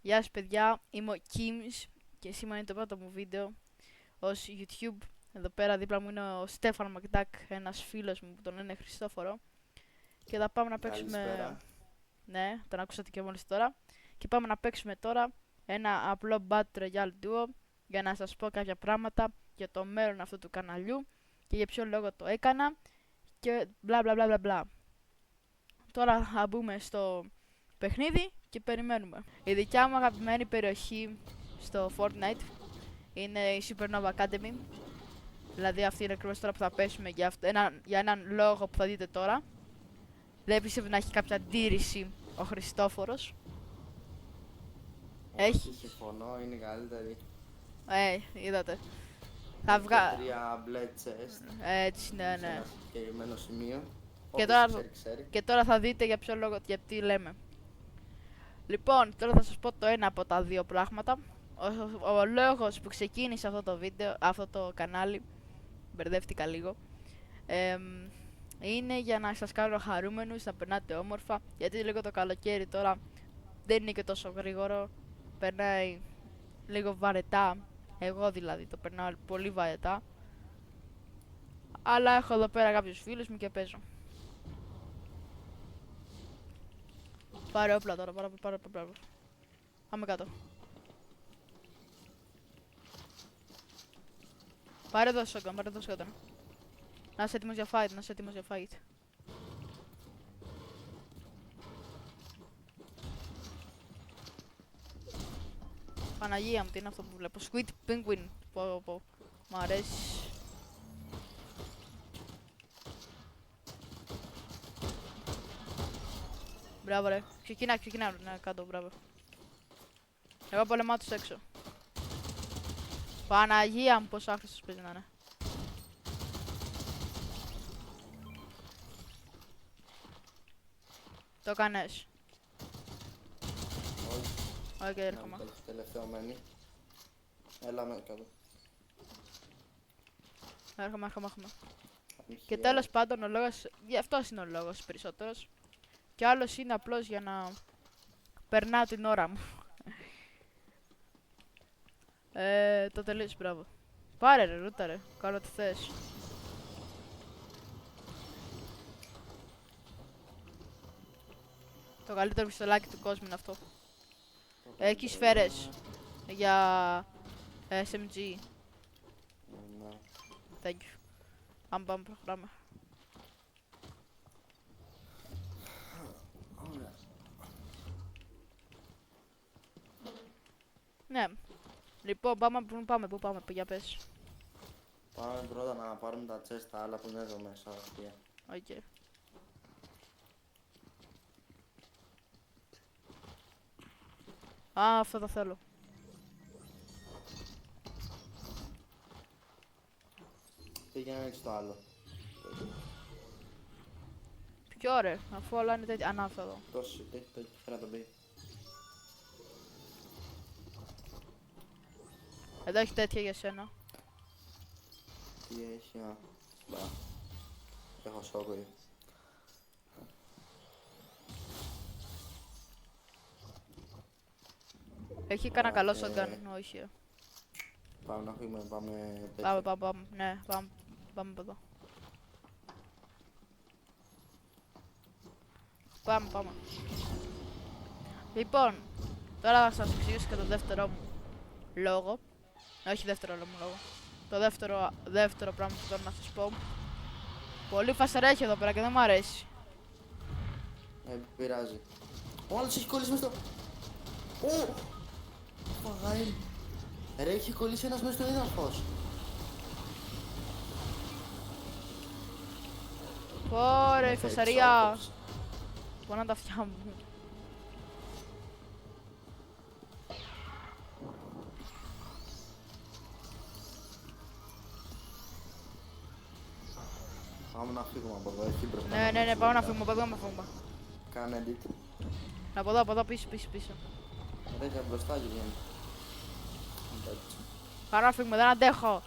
Γεια σας παιδιά, είμαι ο Kims και σήμερα είναι το πρώτο μου βίντεο ως YouTube. Εδώ πέρα δίπλα μου είναι ο Στέφανο Μακντάκ, ένας φίλος μου που τον λένε Χριστόφορο. Και θα πάμε να παίξουμε... Καλησπέρα. Ναι, τον ακούσατε και μόλις τώρα. Και πάμε να παίξουμε τώρα ένα απλό Battle Royale Duo για να σας πω κάποια πράγματα για το μέλλον αυτού του καναλιού και για ποιο λόγο το έκανα και μπλα μπλα μπλα μπλα μπλα. Τώρα θα μπούμε στο παιχνίδι και περιμένουμε. Η δικιά μου αγαπημένη περιοχή στο Fortnite είναι η Supernova Academy. Δηλαδή αυτή είναι ακριβώς τώρα που θα πέσουμε για έναν λόγο που θα δείτε τώρα. Δεν πιστεύω να έχει κάποια αντίρρηση ο Χριστόφορος. Έχει. Όχι, συμφωνώ, είναι καλύτερη. Είδατε. Θα Έχει και βγα... 3 μπλε chest Έτσι, ναι, σε ναι. ένα συγκεκριμένο σημείο. Και Όποιος τώρα, ξέρει, ξέρει. και τώρα θα δείτε για ποιο λόγο, για τι λέμε. Λοιπόν, τώρα θα σας πω το ένα από τα δύο πράγματα. Ο λόγος που ξεκίνησε αυτό το βίντεο, αυτό το κανάλι, μπερδεύτηκα λίγο, είναι για να σας κάνω χαρούμενους, να περνάτε όμορφα, γιατί λίγο το καλοκαίρι τώρα δεν είναι και τόσο γρήγορο, περνάει λίγο βαρετά, εγώ δηλαδή το περνάω πολύ βαρετά, αλλά έχω εδώ πέρα κάποιους φίλους μου και παίζω. Πάρε όπλα τώρα, πάρε. Πάμε κάτω. Πάρε εδώ shotgun. Να είσαι έτοιμος για fight, Παναγία μου, τι είναι αυτό που βλέπω. Squid Penguin. Πω. Μ' αρέσει. Μπράβο ρε. Ξεκινά. Ναι, κάτω, μπράβο. Εγώ πολεμάω τους έξω. Παναγία μου, πως άχρηστος παίζει να είναι. Το κάνες. Όχι, Όχι, έρχομαι. να τελευταίο μένει. Έλα με κάτω. Έρχομαι. Και τέλος πάντων ο λόγος, γι' αυτός είναι ο λόγος περισσότερος. Και άλλος είναι απλώς για να περνάω την ώρα μου. Το τελείως, μπράβο. Πάρε ρε, ρούτα ρε, κάνω τι θες. Το καλύτερο πιστολάκι του κόσμου είναι αυτό. Έχει σφαίρες για SMG. Ναι. Thank you. Πάμε, προχωράμε. Ωραία. Ναι. Λοιπόν, πού πάμε, για πες. Πάμε πρώτα να πάρουμε τα chest τα άλλα που είναι εδώ μέσα. Αστεία. Okay. Α, αυτό το θέλω. Πήγαινε έτσι το άλλο. Ποιο ρε, αφού όλα είναι τέτοια. Ανάφεδο. Τόσο, το να τον πει. Εδώ έχει τέτοια για σένα. Τι έχει, α. Μπα. Έχω σόκο. Έχει κανένα καλό shotgun, όχι. Πάμε να φύγουμε, πάμε τέτοιο. Πάμε, ναι, πάμε από εδώ. Πάμε. Λοιπόν, τώρα θα σας εξηγήσω και το δεύτερο μου λόγο. Όχι δεύτερο λόγο. Το δεύτερο πράγμα που θέλω να σας πω. Πολύ φασαρά έχει εδώ πέρα και δεν μου αρέσει. Πειράζει. Ο άλλος έχει κολλήσει μες στο... Ω! Παγάρι. Ρε, έχει κολλήσει ένας μες στο έδαφος. Πόρε, η φασαρία. Πονά τα αυτιά μου. Πάμε να φύγουμε από εδώ, εκεί μπροστά. Ναι, πάμε να φύγουμε. Κάνε edit. Από εδώ, πίσω. Ρε, για μπροστά γυρνάμε. Εντάξει. Πάμε να φύγουμε, δεν αντέχω.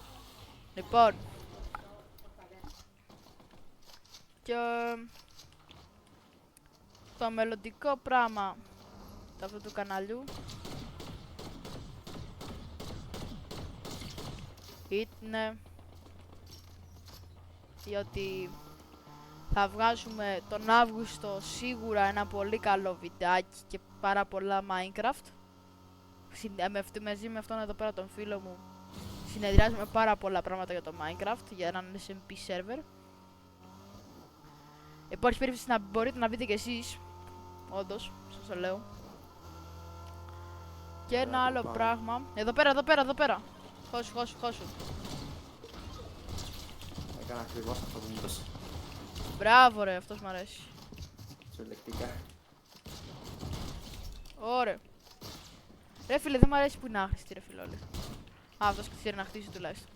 Λοιπόν. Και το μελλοντικό πράγμα αυτού του καναλιού είναι ότι θα βγάζουμε τον Αύγουστο σίγουρα ένα πολύ καλό βιντεάκι και πάρα πολλά Minecraft. Μαζί με αυτόν εδώ πέρα τον φίλο μου συνεδριάζουμε πάρα πολλά πράγματα για το Minecraft, για έναν SMP server. Υπάρχει περίπτωση να μπορείτε να μπείτε κι εσείς, όντως, σας το λέω. Και ένα άλλο πράγμα, εδώ πέρα. Χώσου. Έκανα ακριβώς αυτό που μου είπες. Μπράβο ρε, αυτός μ' αρέσει. Συλλεκτικά. Ωραία. Ρε φίλε, δεν μ' αρέσει που είναι άχρηστη ρε φίλε. Α, αυτός ξέρει να χτίσει τουλάχιστον.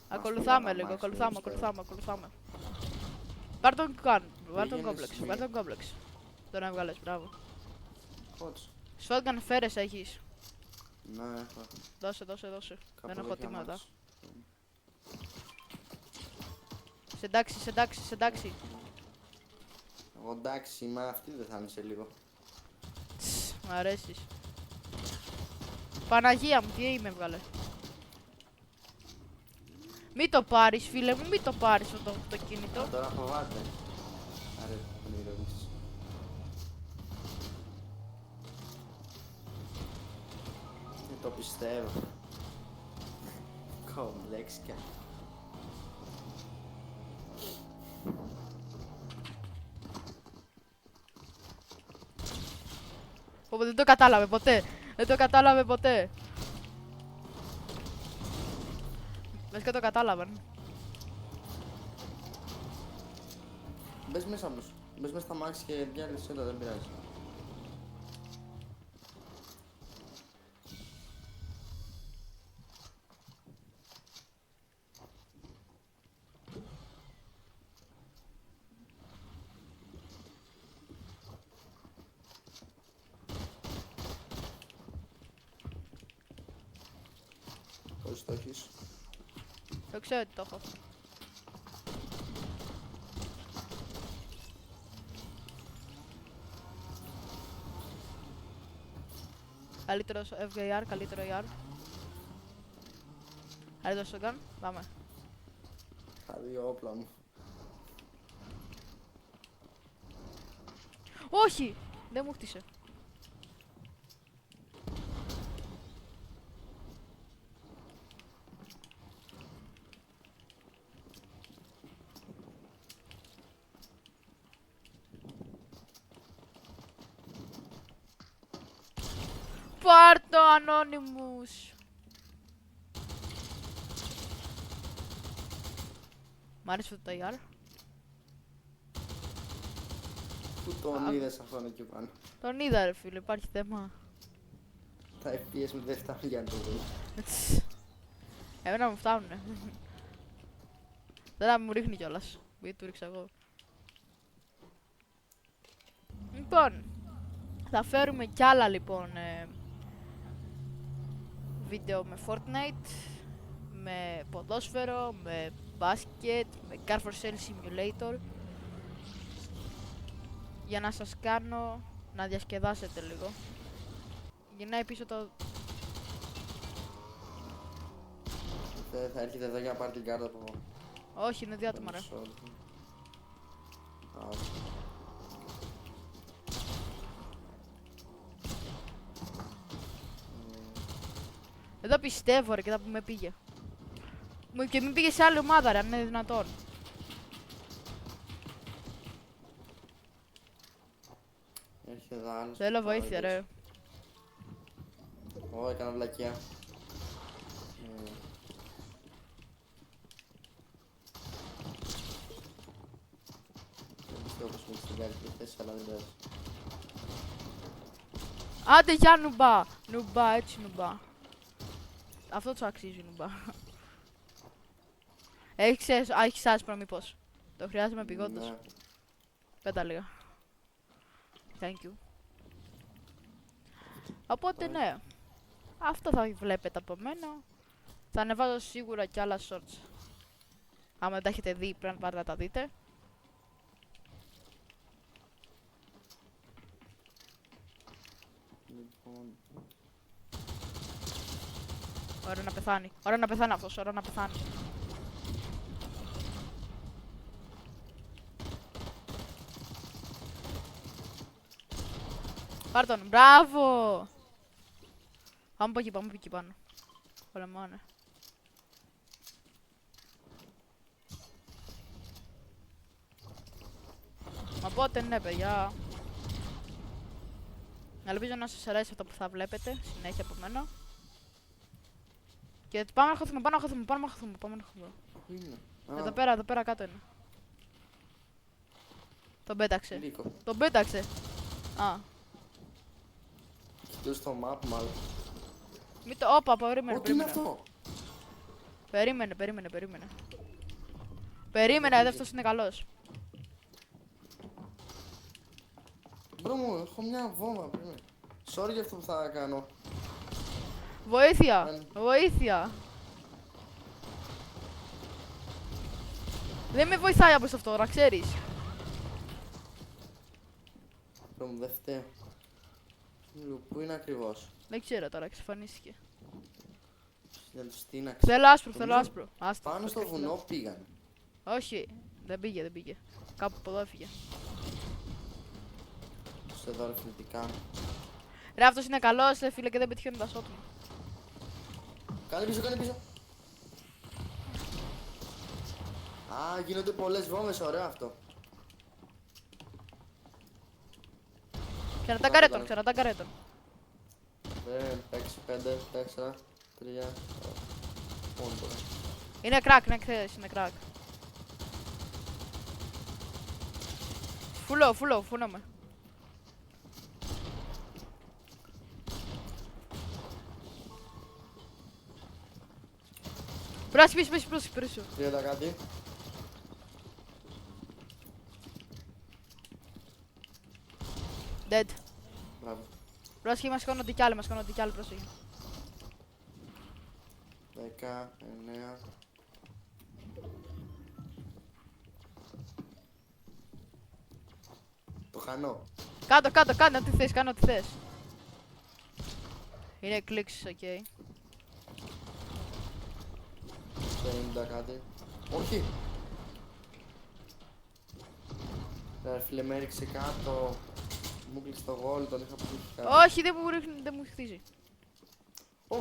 Ακολουθάμε λίγο, ακολουθάμε. Πάρ' τον κόμπλεξ. Τον έβγαλες, μπράβο. Πώς. Shotgun φέρες έχεις. Ναι, έχω. Δώσε. Κάπου Δεν έχω εδώ έχει τίποτα. αμάξι. Σε εντάξει. Εγώ εντάξει, μα αυτή δεν θα είναι σε λίγο. Μ' αρέσεις. Παναγία μου, τι με έβγαλε. Μη το πάρεις φίλε μου, μη το πάρεις αυτό το κινητό. Τώρα φοβάται. Άρα τον ηρωνείς. Δεν το πιστεύω. Κομπλέξια. Οπότε δεν το κατάλαβε ποτέ. Βασικά το κατάλαβαν. Μπες μέσα όμως. Μπες μέσα στα μάξι και διάλυσε το, δεν πειράζει. Πώς το έχεις. Το ξέρω ότι το έχω. Καλύτερο FGR, καλύτερο AR. Καλύτερο shotgun, πάμε. Τα δύο όπλα μου. Όχι! Δεν μου χτίσε. Πάρ' το Anonymous! Μ' άρεσε αυτό το AR. Πού τον είδες αυτόν εκεί πάνω. Τον είδα ρε φίλε, υπάρχει θέμα. Τα FPS μου δεν φτάνουν για να το δω. Εμένα μου φτάνουνε. Τώρα μου ρίχνει κιόλας, γιατί του ρίξα εγώ. Λοιπόν, θα φέρουμε κι άλλα λοιπόν βίντεο με Fortnite, με ποδόσφαιρο, με μπάσκετ, με Car for Sale Simulator, για να σας κάνω να διασκεδάσετε λίγο. Γυρνάει πίσω το... Θα έρχεται εδώ για να πάρει την κάρτα από... Όχι, είναι δύο άτομα ρε. Εδώ πιστεύω ρε, και που με πήγε. Και μην πήγε σε άλλη ομάδα ρε, αν είναι δυνατόν. Έρχεται άλλος. Θέλω βοήθεια ρε. Ω, έκανα βλακιά. Δεν πιστεύω πως μου έχεις την καλύτερη θέση, αλλά δεν πειράζει. Άντε για νουμπά! Νουμπά, έτσι νουμπά. Αυτό του αξίζει νουμπά. Έχεις άσπρο μήπως? Το χρειάζομαι επειγόντως. Ναι. Πέτα λίγα. Thank you. Οπότε ναι. Αυτό θα βλέπετε από μένα. Θα ανεβάζω σίγουρα κι άλλα shorts. Άμα δεν τα έχετε δει, πρέπει να πάρετε να τα δείτε. Λοιπόν, Ωραία να πεθάνει. Ωραία να πεθάνει αυτός. Ωραία να πεθάνει. Πάρ' τον. Μπράβο! Πάμε από εκεί, πάμε από εκεί πάνω. Πολεμάνε. Μα πότε ναι, παιδιά. Ελπίζω να σας αρέσει αυτό που θα βλέπετε συνέχεια από μένα. Και πάμε να χωθούμε, πάμε να χωθούμε, πάμε να χωθούμε, πάμε να χωθούμε. πού είναι? Εδώ πέρα κάτω είναι. Τον πέταξε. Λύκο. Τον πέταξε. Α. Κοιτούσε στο map μάλλον. Μη το. Όπα, περίμενε. Ό, τι είναι αυτό? Περίμενε. Περίμενε, γιατί αυτός είναι καλός. Μπρο μου, έχω μια βόμβα. Περίμενε. Sorry για αυτό που θα κάνω. Βοήθεια! Βοήθεια! Δεν με βοηθάει από αυτό, να ξέρεις. Μπρο μου, δεν φταίω. Πού είναι ακριβώς? Δεν ξέρω τώρα, εξαφανίστηκε. Για το στείναξε. Θέλω άσπρο, θέλω Νομίζω άσπρο. Άστα, Πάνω στο πες, βουνό πήγαν. Όχι, δεν πήγε. Κάπου από εδώ έφυγε. Σε εδώ ρε φίλε, τι κάνω. Ρε, αυτός είναι καλός, ρε φίλε, και δεν πετυχαίνει τα σώτ μου. Κάνε πίσω, κάνε πίσω. Α, γίνονται πολλές βόμβες, ωραίο αυτό. Ξανατάγκαρε τον. 6, 5, 4, 3. Μόνο τώρα. Είναι crack, να ξέρεις, είναι crack. Φούλο με. Πράσι, πίσω. 30 κάτι. Dead. Μπράβο. Πρόσεχε, μας σκόνονται κι άλλοι, πρόσεχε. 10, 9. Το χανώ. Κάτω, κάνε ό,τι θες, Είναι κλίξεις, οκ. 50 κάτι. Όχι. Ρε φίλε, με έριξε κάτω. Μου κλείσε το γόλ, τον είχα πουλήσει κάτω. Όχι, δεν μου χτίζει. Ω.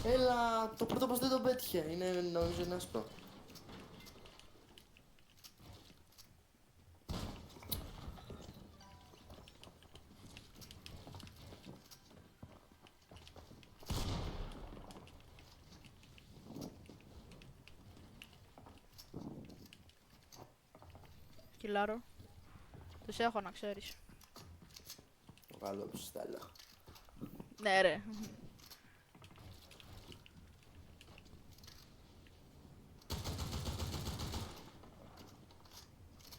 Έλα, το πρώτο πως δεν τον πέτυχε. Είναι νομίζω είναι άσπρο. Κιλάρω. Τους έχω να ξέρεις. Το καλό που στέλνω. Ναι ρε.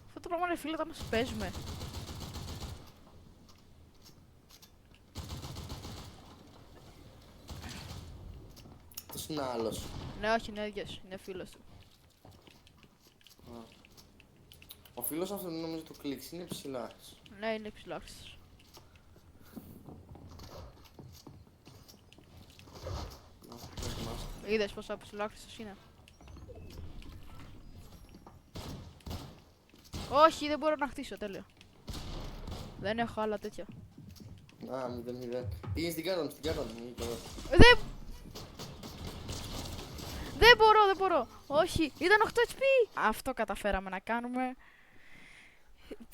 Αυτό το πράγμα, ρε φίλε, θα μας παίζουμε. Αυτός είναι άλλος. Ναι, όχι, είναι ίδιος, είναι φίλος του. Ο φίλος αυτού νομίζω του κλίξ είναι ψηλάς. Ναι, είναι ψηλόχριστος. Να, δοκιμάσαι. Είδες πόσο ψηλόχριστος είναι. Όχι, δεν μπορώ να χτίσω, τέλεια. Δεν έχω άλλα τέτοια. Α, 0-0. Πήγαινε στην κάρτα μου, Δεν... Δεν μπορώ. Όχι, ήταν 8 HP. Αυτό καταφέραμε να κάνουμε.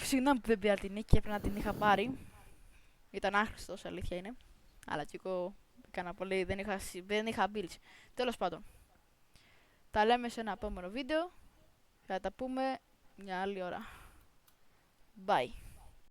Συγγνώμη που δεν πήρα την νίκη και έπρεπε να την είχα πάρει. Ήταν άχρηστος, αλήθεια είναι. Αλλά και εγώ έκανα πολύ, δεν είχα builds. Τέλος πάντων. Τα λέμε σε ένα επόμενο βίντεο. Θα τα πούμε μια άλλη ώρα. Bye.